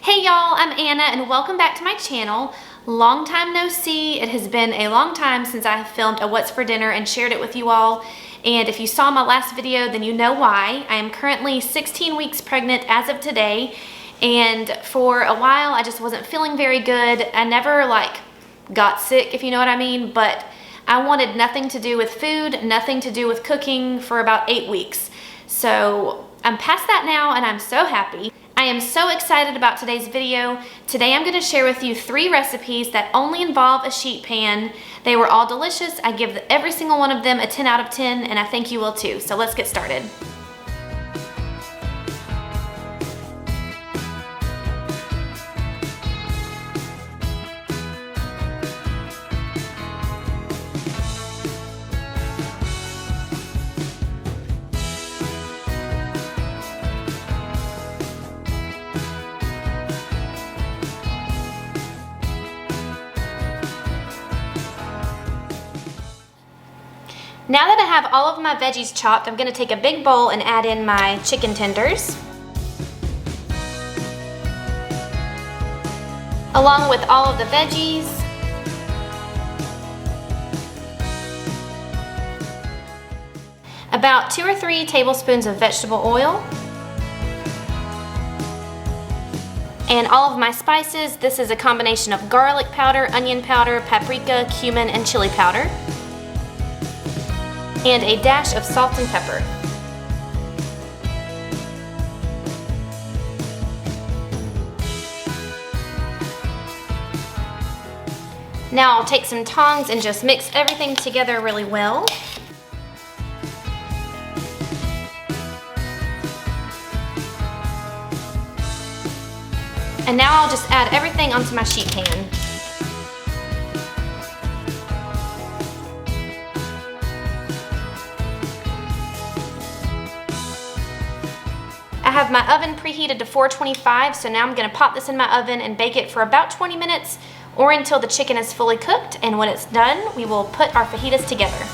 Hey y'all, I'm Anna and welcome back to my channel. Long time no see. It has been a long time since I filmed a what's for dinner and shared it with you all. And if you saw my last video, then you know why. I am currently 16 weeks pregnant as of today. And for a while, I just wasn't feeling very good. I never got sick, if you know what I mean, but I wanted nothing to do with food, nothing to do with cooking for about 8 weeks. So I'm past that now and I'm so happy. I am so excited about today's video. Today I'm going to share with you 3 recipes that only involve a sheet pan. They were all delicious. I give every single one of them a 10 out of 10 and I think you will too. So let's get started. Now that I have all of my veggies chopped, I'm gonna take a big bowl and add in my chicken tenders, along with all of the veggies. About 2 or 3 tablespoons of vegetable oil. And all of my spices. This is a combination of garlic powder, onion powder, paprika, cumin, and chili powder. And a dash of salt and pepper. Now I'll take some tongs and just mix everything together really well. And now I'll just add everything onto my sheet pan. I have my oven preheated to 425, so now I'm going to pop this in my oven and bake it for about 20 minutes or until the chicken is fully cooked, and when it's done, we will put our fajitas together.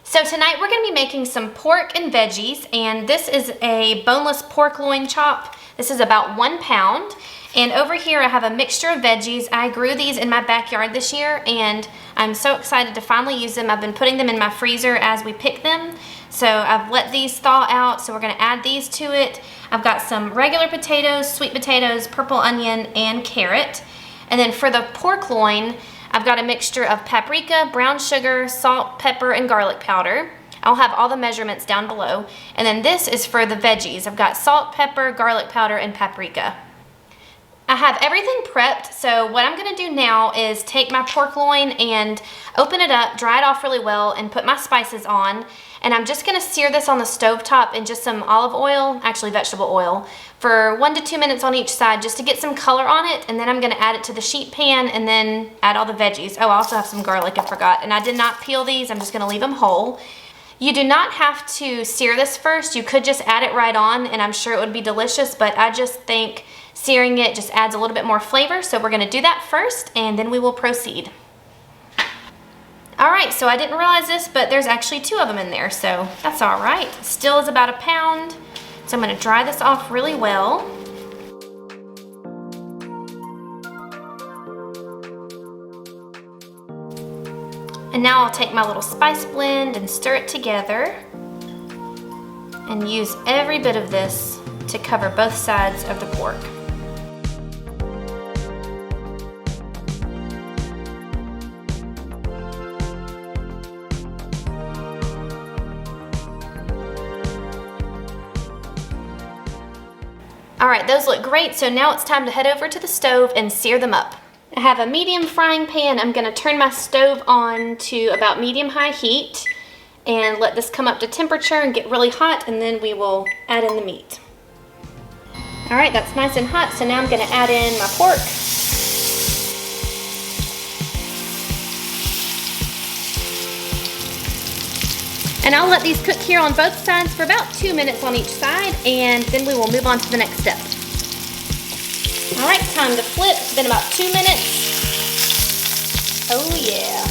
So tonight we're going to be making some pork and veggies, and this is a boneless pork loin chop. This is about 1 pound. And over here I have a mixture of veggies. I grew these in my backyard this year and I'm so excited to finally use them. I've been putting them in my freezer as we pick them. So I've let these thaw out, so we're going to add these to it. I've got some regular potatoes, sweet potatoes, purple onion, and carrot. And then for the pork loin, I've got a mixture of paprika, brown sugar, salt, pepper, and garlic powder. I'll have all the measurements down below. And then this is for the veggies. I've got salt, pepper, garlic powder, and paprika. I have everything prepped, so what I'm gonna do now is take my pork loin and open it up, dry it off really well, and put my spices on. And I'm just gonna sear this on the stovetop in just some olive oil, actually vegetable oil, for 1 to 2 minutes on each side just to get some color on it. And then I'm gonna add it to the sheet pan and then add all the veggies. Oh, I also have some garlic, I forgot. And I did not peel these, I'm just gonna leave them whole. You do not have to sear this first. You could just add it right on and I'm sure it would be delicious, but I just think searing it just adds a little bit more flavor. So we're gonna do that first and then we will proceed. All right, so I didn't realize this, but there's actually 2 of them in there, so that's all right. Still is about 1 pound. So I'm gonna dry this off really well. And now I'll take my little spice blend and stir it together. and use every bit of this to cover both sides of the pork. All right, those look great, so now it's time to head over to the stove and sear them up. I have a medium frying pan. I'm gonna turn my stove on to about medium-high heat and let this come up to temperature and get really hot, and then we will add in the meat. All right, that's nice and hot, so now I'm gonna add in my pork. And I'll let these cook here on both sides for about 2 minutes on each side, and then we will move on to the next step. All right, time to flip. It's been about 2 minutes. Oh yeah.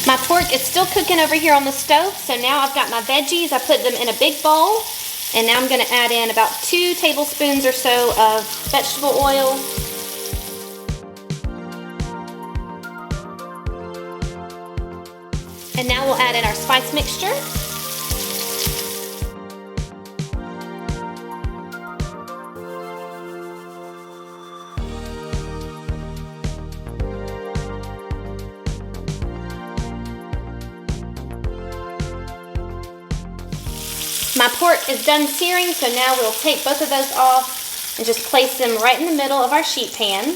My pork is still cooking over here on the stove, so now I've got my veggies. I put them in a big bowl, and now I'm gonna add in about 2 tablespoons or so of vegetable oil. And now we'll add in our spice mixture. My pork is done searing, so now we'll take both of those off and just place them right in the middle of our sheet pan.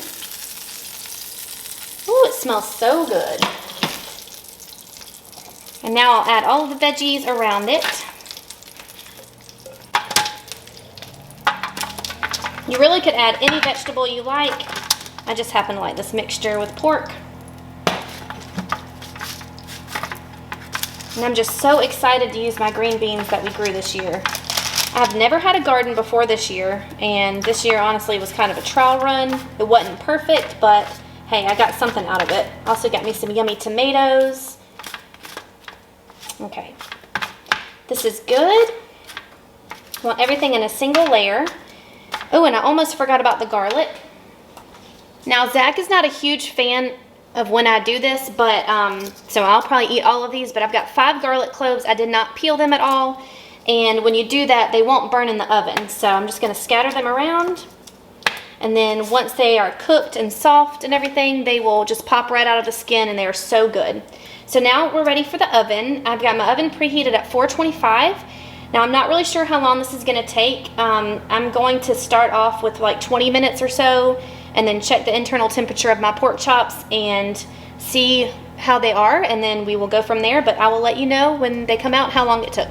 Ooh, it smells so good. And now I'll add all of the veggies around it. You really could add any vegetable you like. I just happen to like this mixture with pork. And I'm just so excited to use my green beans that we grew this year. I've never had a garden before this year, and this year honestly was kind of a trial run. It wasn't perfect, but hey, I got something out of it. Also got me some yummy tomatoes. Okay, this is good. I want everything in a single layer. Oh, and I almost forgot about the garlic. Now, Zach is not a huge fan of when I do this, but so I'll probably eat all of these, but I've got 5 garlic cloves. I did not peel them at all, and when you do that, they won't burn in the oven. So I'm just gonna scatter them around, and then once they are cooked and soft and everything, they will just pop right out of the skin, and they are so good. So now we're ready for the oven. I've got my oven preheated at 425. Now I'm not really sure how long this is gonna take. I'm going to start off with like 20 minutes or so, and then check the internal temperature of my pork chops and see how they are, and then we will go from there, but I will let you know when they come out how long it took.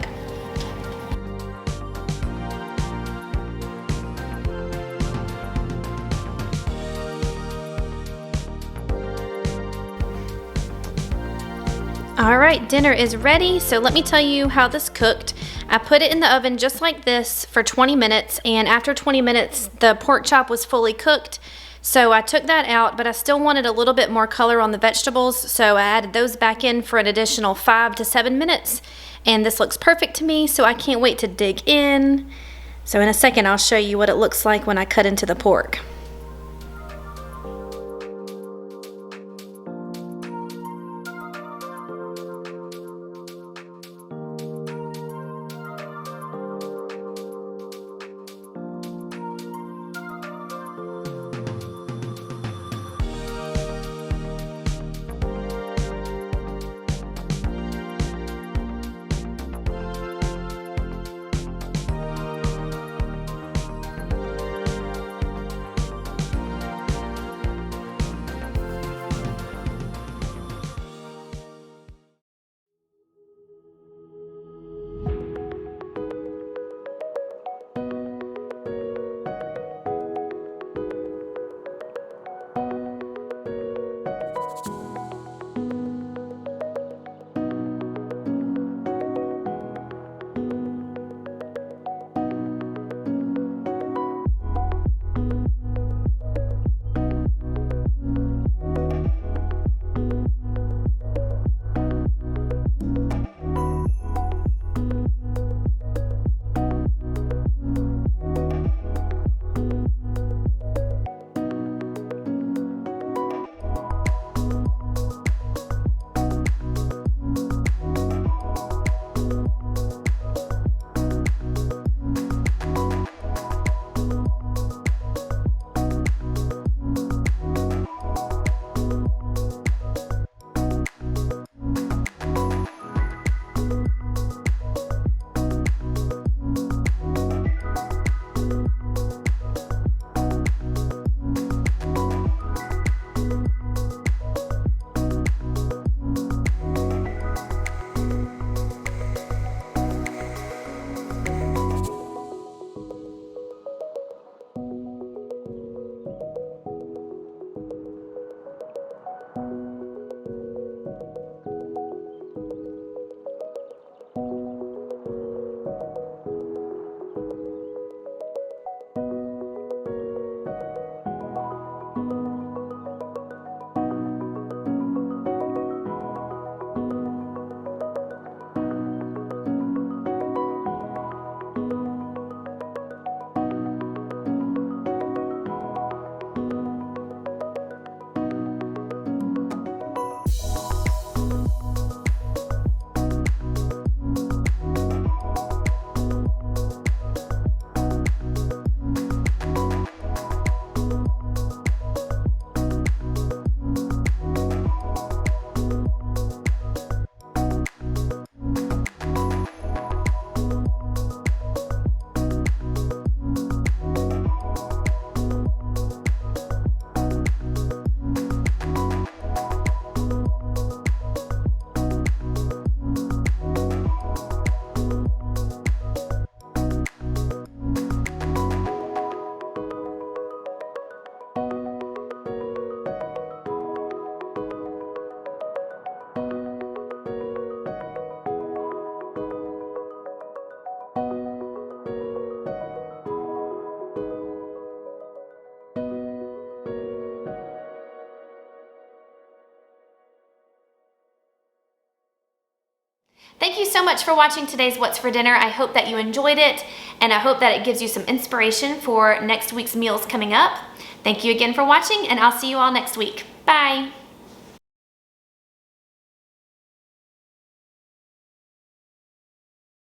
All right, dinner is ready, so let me tell you how this cooked. I put it in the oven just like this for 20 minutes, and after 20 minutes, the pork chop was fully cooked. So I took that out, but I still wanted a little bit more color on the vegetables, so I added those back in for an additional 5 to 7 minutes. And this looks perfect to me, so I can't wait to dig in. So in a second, I'll show you what it looks like when I cut into the pork. Thank you so much for watching today's What's for Dinner. I hope that you enjoyed it, and I hope that it gives you some inspiration for next week's meals coming up. Thank you again for watching, and I'll see you all next week. Bye.